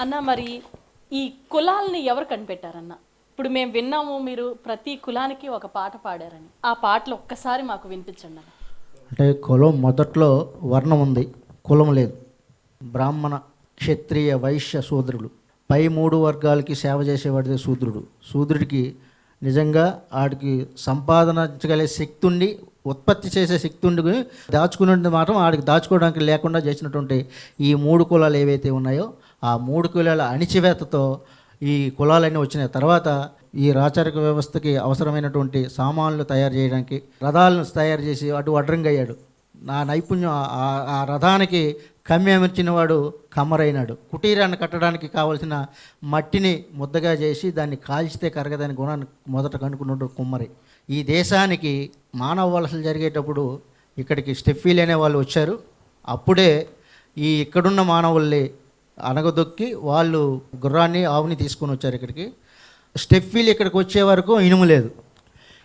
అన్న మరి ఈ కులాల్ని ఎవరు కనిపెట్టారన్న? ఇప్పుడు మేము విన్నాము మీరు ప్రతి కులానికి ఒక పాట పాడారని. ఆ పాటలు ఒక్కసారి మాకు వినిపించండి అన్న. అంటే కులం మొదట్లో వర్ణం ఉంది, కులం లేదు. బ్రాహ్మణ, క్షత్రియ, వైశ్య, శూద్రులు పై 3 వర్గాలకి సేవ చేసేవాడిదే శూద్రుడు. శూద్రుడికి నిజంగా ఆడికి సంపాదించగలిగే శక్తి ఉండి, ఉత్పత్తి చేసే శక్తి ఉండి దాచుకునేది మాత్రం ఆడికి దాచుకోవడానికి లేకుండా చేసినటువంటి ఈ 3 కులాలు ఏవైతే ఉన్నాయో ఆ 3 కులాల అణిచివేతతో ఈ కులాలన్నీ వచ్చినాయి. తర్వాత ఈ రాచరిక వ్యవస్థకి అవసరమైనటువంటి సామాన్లు తయారు చేయడానికి రథాలను తయారు చేసి అటు అడ్రంగయ్యాడు. నా నైపుణ్యం ఆ రథానికి కమ్మి అమర్చిన వాడు కమ్మరైనాడు. కుటీరాన్ని కట్టడానికి కావలసిన మట్టిని ముద్దగా చేసి దాన్ని కాల్చితే కరగదని గుణాన్ని మొదట కనుక్కున్నాడు కుమ్మరి. ఈ దేశానికి మానవ వలసలు జరిగేటప్పుడు ఇక్కడికి స్టెఫీలు అనే వాళ్ళు వచ్చారు. అప్పుడే ఈ ఇక్కడున్న మానవుల్ని అనగదొక్కి వాళ్ళు గుర్రాన్ని, ఆవుని తీసుకొని వచ్చారు ఇక్కడికి. స్టెఫీలు ఇక్కడికి వచ్చే వరకు ఇనుము లేదు.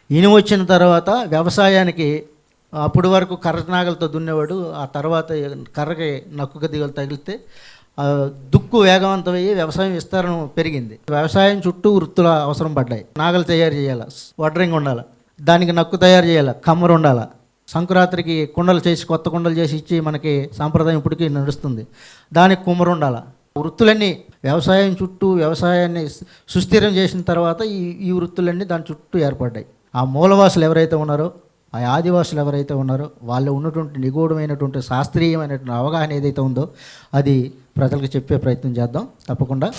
ఇనుము వచ్చిన తర్వాత వ్యవసాయానికి అప్పటి వరకు కర్రనాగలతో దున్నేవాడు. ఆ తర్వాత కర్రకి నక్కుక దిగలు తగిలితే దుక్కు వేగవంతమయ్యి వ్యవసాయం విస్తరణ పెరిగింది. వ్యవసాయం చుట్టూ వృత్తుల అవసరం పడ్డాయి. నాగలు తయారు చేయాలి, వడ్రింగ్ ఉండాలి, దానికి నక్కు తయారు చేయాలి, కమ్మరు ఉండాలి. సంక్రాంతికి కుండలు చేసి కొత్త కుండలు చేసి ఇచ్చి మనకి సాంప్రదాయం ఇప్పటికీ నడుస్తుంది. దానికి కుమ్మరు ఉండాలి. వృత్తులన్నీ వ్యవసాయం చుట్టూ వ్యవసాయాన్ని సుస్థిరం చేసిన తర్వాత ఈ వృత్తులన్నీ దాని చుట్టూ ఏర్పడ్డాయి. ఆ మూలవాసులు ఎవరైతే ఉన్నారో, ఆ ఆదివాసులు ఎవరైతే ఉన్నారో వాళ్ళు ఉన్నటువంటి నిగూఢమైనటువంటి శాస్త్రీయమైనటువంటి అవగాహన ఏదైతే ఉందో అది ప్రజలకు చెప్పే ప్రయత్నం చేద్దాం తప్పకుండా.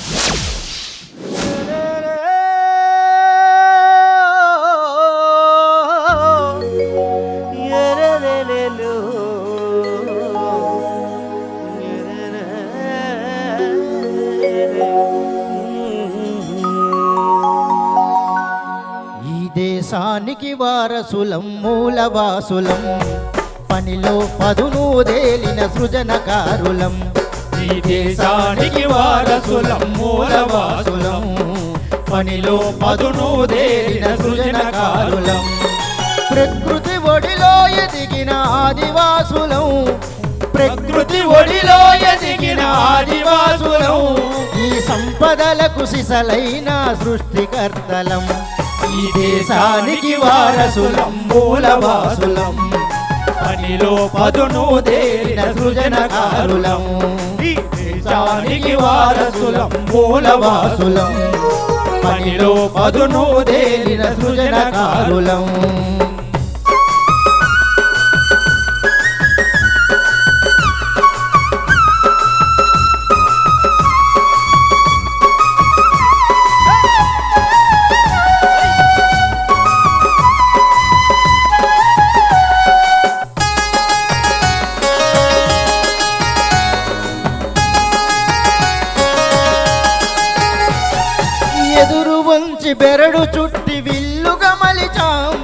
దేశానికి వారసులం, మూలవాసులం, పనిలో పదునూదేలిన సృజనకారులం. ఈ దేశానికి వారసులం, మూలవాసులం, పనిలో పదునూదేలిన సృజనకారులం. ప్రకృతి ఒడిలో ఎదిగిన ఆదివాసులం, ప్రకృతి ఒడిలో ఎదిగిన ఆదివాసులం. ఈ సంపదలకు సిసలైన సృష్టికర్తలం. ఈ దేశానికి వారసులం, మూలవాసులం, పనిలో పదునూదేలిన సృజనకారులం. ఈ దేశానికి వారసులం, మూలవాసులం, పనిలో పదునూదేలిన సృజనకారులం. బెరడు చుట్టి విల్లుగా మలిచాం,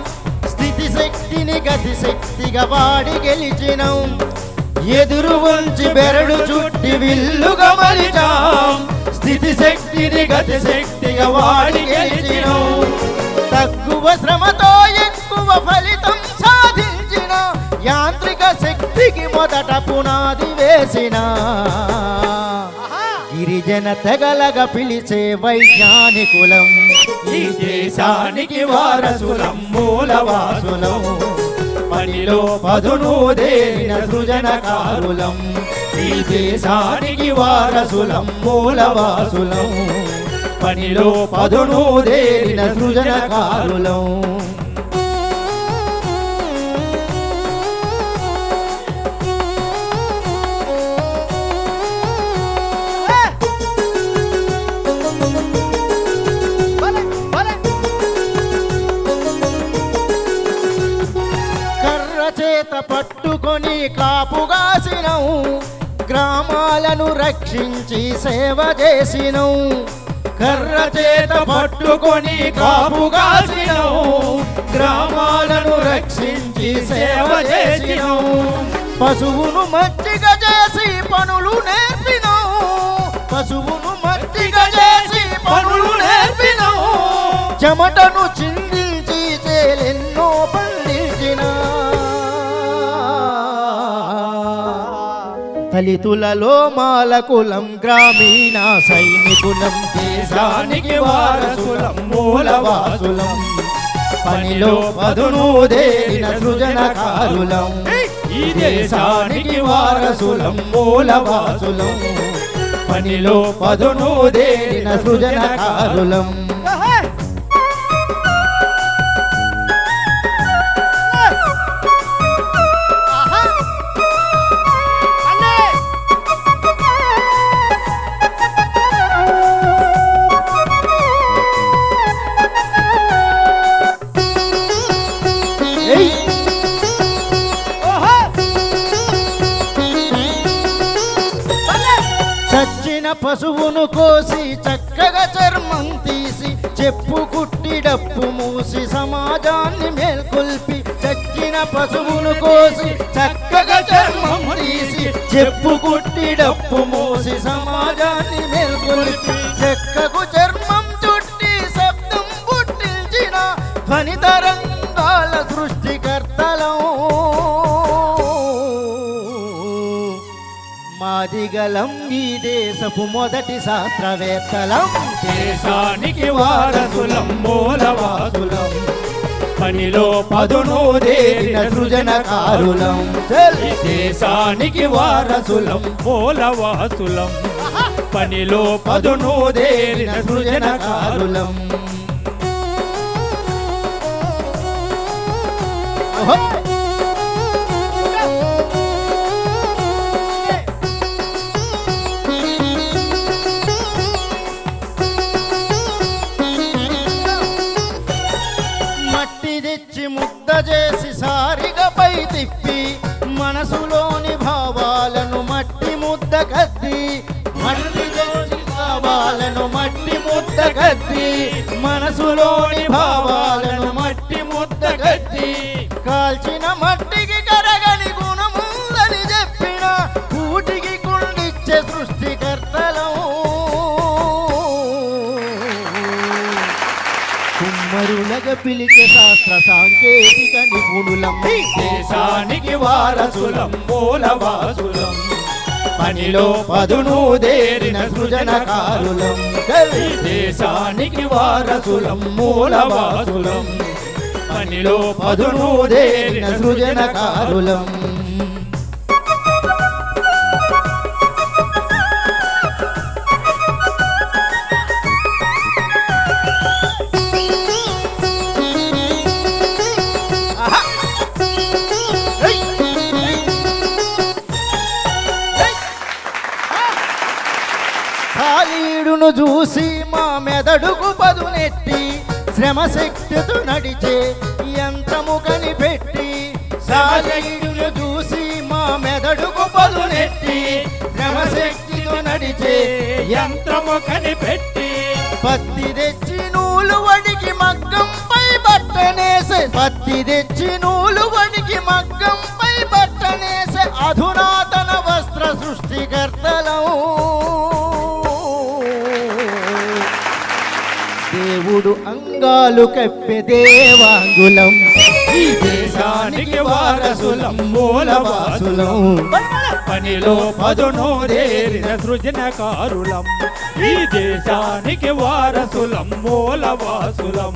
స్థితి శక్తిని గతి శక్తిగా వాడి గెలిచినాం. ఎదురు ఉంచి బెరడు చుట్టి విల్లుగా మలిచాం, స్థితి శక్తిని గతి శక్తిగా వాడి గెలిచినాం. తక్కువ శ్రమతో ఎక్కువ ఫలితం సాధించిన యాంత్రిక శక్తికి మొదట పునాది వేసిన గిరిజన తెగలగా పిలిచే వైజ్ఞానికులం. ఈ దేశానికి వారసులం, మూలవాసులం, పనిలో పదునూదేలిన సృజనకారులం. ఈ దేశానికి వారసులం, మూలవాసులం, పనిలో పదునూదేలిన సృజనకారులం. పట్టుకొని కాపుగాసినం, గ్రామాలను రక్షించి సేవ చేసినం. కర్ర చేత పట్టుకొని కాపుగాసినం, గ్రామాలను రక్షించి సేవ చేసినం. పశువును మట్టిగా చేసి పనులు నేర్పినం, పశువును మట్టిగా చేసి పనులు నేర్పినం. చెమటను చిందించి చేలెన్నో పండించిన దళితులలో మాలకులం గ్రామీణ సైనికులం దేశానికి వారసులం మూలవాసులం పనిలో పదును దేరిన సృజనకారులం ఈ దేశానికి వారసులం మూలవాసులం పనిలో పదును దేరిన సృజనకారులం చచ్చిన పశువును కోసి చక్కగా చర్మం తీసి చెప్పు కుట్టి డప్పు మూసి సమాజాన్ని మేల్కొల్పి చచ్చిన పశువును కోసి చక్కగా చర్మం తీసి చెప్పు కుట్టి డప్పు మూసి సమాజాన్ని మేల్కొల్పి చెక్కకు చర్మం చుట్టి శబ్దం పుట్టించిన ధ్వని తరంగాల సృష్టికర్తలం మాదిగలం ఈ దేశపు మొదటి శాస్త్రవేత్తలం దేశానికి వారసులం మూలవాసులం పనిలో పదును దేరిన సృజనకారులం ఈ దేశానికి వారసులం మూలవాసులం పనిలో పదును దేరిన సృజనకారులం ముద్ద చేసి సారిగపై తిప్పి మనసులోని భావాలను మట్టి ముద్ద కద్ది మట్టి చేసి భావాలను మట్టి ముద్ద కద్ది మనసులోని భావాలను మట్టి ముద్ద కద్ది కాల్చిన మట్టికి కరగని గుణముందని చెప్పిన కూటికి కుండిచ్చే సృష్టికర్తలం కుమ్మరులగ పిలిచే శాస్త్ర సాంకేతిక నిపుణులం దేశానికి వారసులం మూలవాసులం పనిలో పదును దేరిన సృజనకారులం దేశానికి వారసులం మూలవాసులం పనిలో పదును దేరిన సృజనకారులం కాళీడును చూసి మా మెదడుకు పదునెట్టి శ్రమశక్తితో నడిచే యంత్రము కనిపెట్టి కాళీడును చూసి మా మెదడుకు పదునెట్టి శ్రమశక్తితో నడిచే యంత్రము కనిపెట్టి పత్తి తెచ్చి నూలు వడికి మగ్గంపై బట్టనేసే పత్తి తెచ్చి నూలు వడికి మగ్గంపై బట్టనేసే అధునాతన వస్త్ర సృష్టికర్తలం దేవుడు అంగాలు కప్పే దేవాంగులం ఈ దేశానికి వారసులం మూలవాసులం పనిలో పదును దేరిన సృజనకారులం ఈ దేశానికి వారసులం మూలవాసులం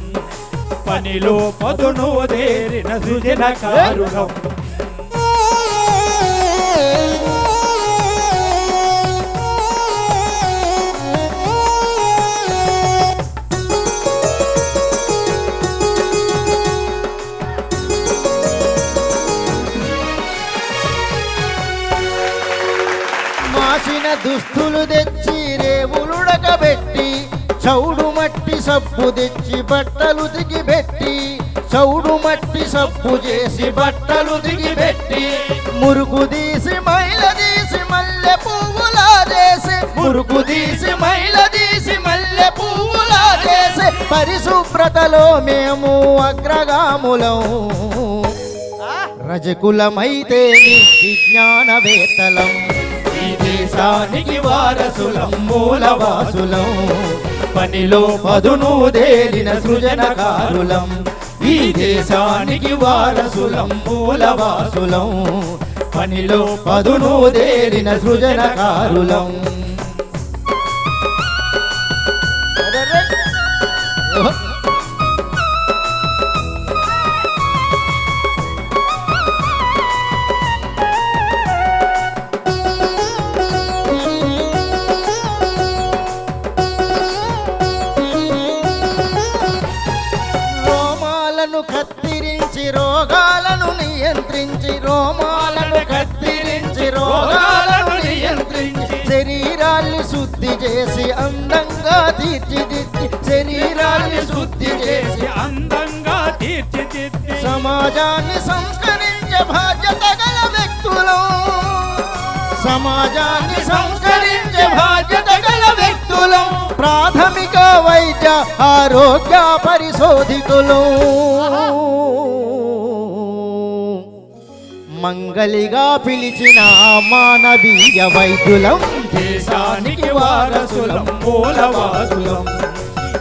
పనిలో పదును దేరిన సృజనకారులం మాసిన దుస్తులు తెచ్చి రేవులుడకబెట్టి చౌడు మట్టి సబ్బు తెచ్చి బట్టలు దిగిపెట్టి చౌడు మట్టి సబ్బు చేసి బట్టలు దిగిపెట్టి మురుకు తీసి మైల తీసి మల్లె పువ్వులా చేసి మురుకు తీసి మైల తీసి మల్లె పువ్వులా చేసి పరిశుభ్రతలో మేము అగ్రగాములం రజకులమైతే విజ్ఞానవేత్తలం ఈ దేశానికి వారసులం మూలవాసులం పనిలో పదును దేరిన సృజనకారులం ఈ దేశానికి వారసులం మూలవాసులం పనిలో పదును దేరిన సృజనకారులం. రోమాలను కత్తిరించి రోగాలను నియంత్రించి, రోమాలను కత్తిరించి రోగాలను నియంత్రించి, శరీరాన్ని శుద్ధి చేసి అందంగా తీర్చిదిద్ది, శరీరాన్ని శుద్ధి చేసి అందంగా తీర్చిదిద్ది, సమాజాన్ని సంస్కరించే బాధ్యత గల వ్యక్తులు, సమాజాన్ని సంస్కరించే బాధ్యత గల వ్యక్తులు, ప్రాథమిక వైద్య ఆరోగ్య పరిశోధికులు, మంగళిగా పిలిచిన మానవీయ వైద్యులం, దేశానికి వారసులం మూలవాసులం,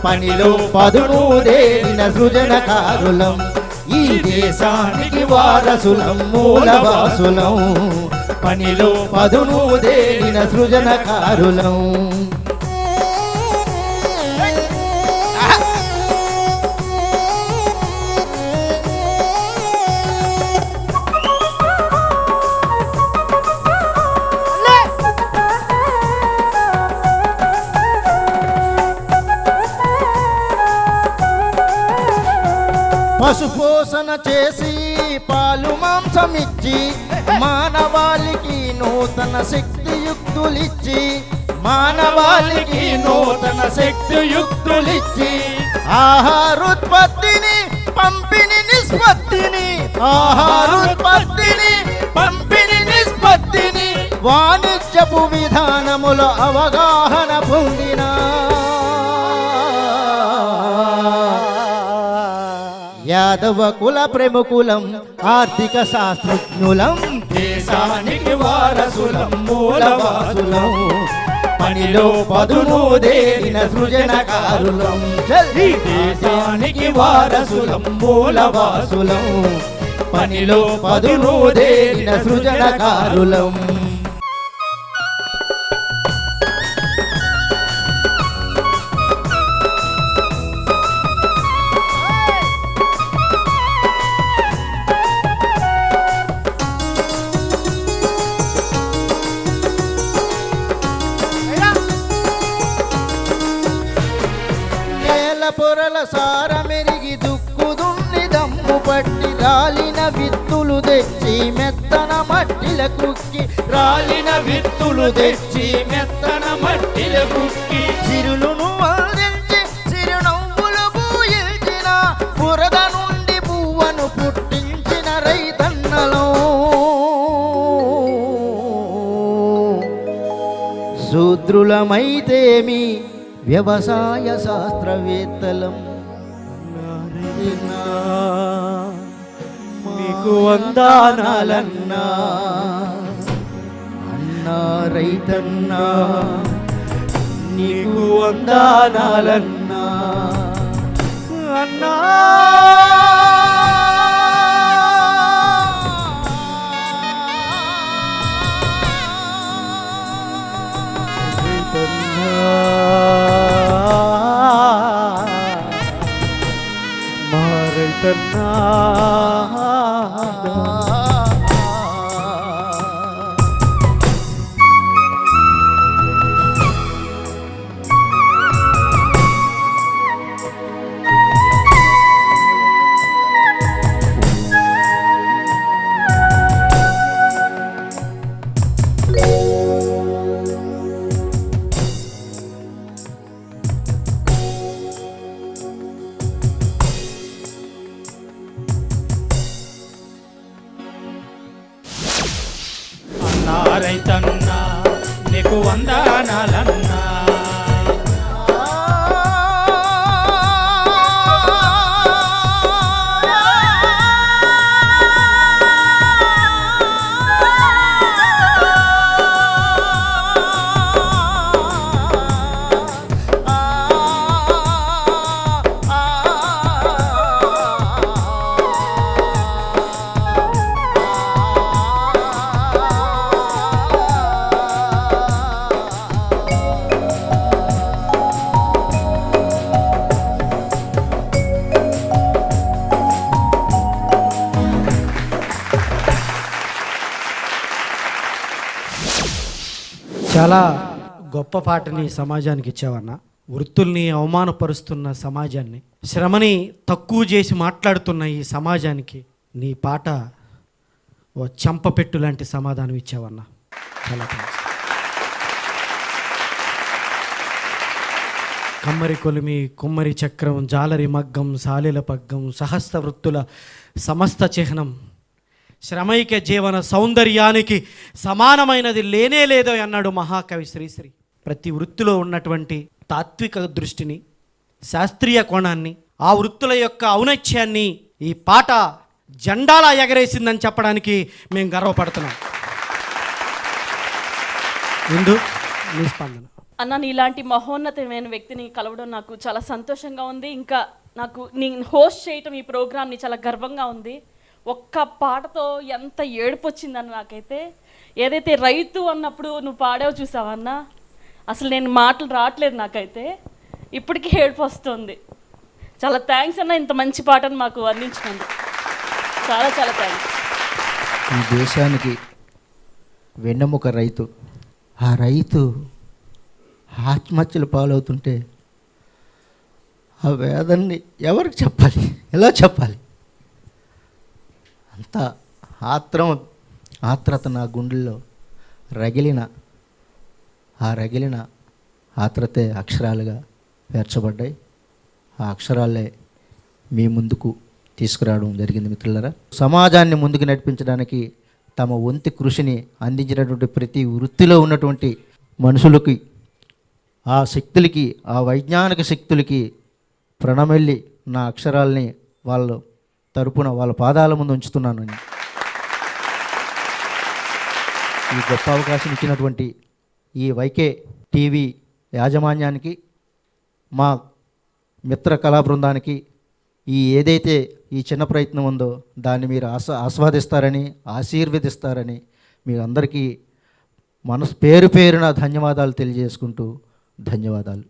పనిలో పదును దేరిన సృజనకారులం, ఈ దేశానికి వారసులం మూలవాసులం, పనిలో పదును దేరిన సృజనకారులం. పశుపోషణ చేసి పాలు మాంసమిచ్చి, మానవాళికి నూతన శక్తియుక్తులిచ్చి, మానవాళికి నూతన శక్తియుక్తులిచ్చి, ఆహారోత్పత్తిని పంపిణీ నిష్పత్తిని, ఆహారోత్పత్తిని పంపిణీ నిష్పత్తిని, వాణిజ్యపు విధానముల అవగాహన పొందిన యాదవ కుల ప్రముఖులం, ఆర్థిక శాస్త్రజ్ఞులం, దేశానికి వారసులం మూలవాసులం, పనిలో పదును దేరిన సృజనకారులం, ఈ దేశానికి వారసులం మూలవాసులం, పనిలో పదును దేరిన సృజనకారులం. పొరల సారమెరిగి దుక్కుదున్ని దమ్ము పట్టి, రాలిన విత్తులు తెచ్చి మెత్తన మట్టిల కుక్కి, రాలిన విత్తులు తెచ్చి మెత్తన మట్టిల కుక్కి, చిరులును అందించి చిరునవ్వులు పూయించిన, బురద నుండి పువ్వను పుట్టించిన రైతన్నలో, శూద్రులమైతేమి వ్యవసాయ శాస్త్రవేత్తలం, మీకు వందనాలన్నా అన్నా రైతన్నా, నీకు వందనాలన్నా అన్నా. మారైతన్నా రైతన్నా నీకు వందనాలన్నా. చాలా గొప్ప పాటని సమాజానికి ఇచ్చావన్న. వృత్తుల్ని అవమానపరుస్తున్న సమాజాన్ని, శ్రమని తక్కువ చేసి మాట్లాడుతున్న ఈ సమాజానికి నీ పాట ఓ చెంపపెట్టు లాంటి సమాధానం ఇచ్చావన్న. చాలా థ్యాంక్స్. కమ్మరి కొలిమి, కుమ్మరి చక్రం, జాలరి మగ్గం, సాలెల పగ్గం, సహస్ర వృత్తుల సమస్త చిహ్నం, శ్రమైక జీవన సౌందర్యానికి సమానమైనది లేనే లేదో అన్నాడు మహాకవి శ్రీశ్రీ. ప్రతి వృత్తిలో ఉన్నటువంటి తాత్విక దృష్టిని, శాస్త్రీయ కోణాన్ని, ఆ వృత్తుల యొక్క ఔన్నత్యాన్ని ఈ పాట జెండాలా ఎగరేసిందని చెప్పడానికి మేము గర్వపడుతున్నాం. ముందు నీ స్పందన. అన్న, నీలాంటి మహోన్నతమైన వ్యక్తిని కలవడం నాకు చాలా సంతోషంగా ఉంది. ఇంకా నాకు నేను హోస్ట్ చేయటం ఈ ప్రోగ్రామ్ని చాలా గర్వంగా ఉంది. ఒక్క పాటతో ఎంత ఏడుపు వచ్చిందని నాకైతే. ఏదైతే రైతు అన్నప్పుడు నువ్వు పాడావు చూసావన్న, అసలు నేను మాటలు రావట్లేదు నాకైతే, ఇప్పటికీ ఏడుపు వస్తుంది. చాలా థ్యాంక్స్ అన్న, ఇంత మంచి పాటను మాకు అందించినందుకు చాలా చాలా థ్యాంక్స్. ఈ దేశానికి వెన్నెముక రైతు. ఆ రైతు ఆత్మహత్యలు పాలవుతుంటే ఆ వేదన్ని ఎవరికి చెప్పాలి, ఎలా చెప్పాలి? అంత ఆత్రత నా గుండెల్లో రగిలిన ఆత్రతే అక్షరాలుగా పేర్చబడ్డాయి. ఆ అక్షరాలే మీ ముందుకు తీసుకురావడం జరిగింది. మిత్రులారా, సమాజాన్ని ముందుకు నడిపించడానికి తమ వంతు కృషిని అందించినటువంటి ప్రతి వృత్తిలో ఉన్నటువంటి మనుషులకి, ఆ శక్తులకి, ఆ వైజ్ఞానిక శక్తులకి ప్రణమెల్లి నా అక్షరాల్ని వాళ్ళ తరపున వాళ్ళ పాదాల ముందు ఉంచుతున్నాను. ఈ గొప్ప అవకాశం ఇచ్చినటువంటి ఈ వైకే టీవీ యాజమాన్యానికి, మా మిత్ర కళా బృందానికి, ఏదైతే ఈ చిన్న ప్రయత్నం ఉందో దాన్ని మీరు ఆస్వాదిస్తారని, ఆశీర్వదిస్తారని మీ అందరికీ పేరున ధన్యవాదాలు తెలియజేసుకుంటూ ధన్యవాదాలు.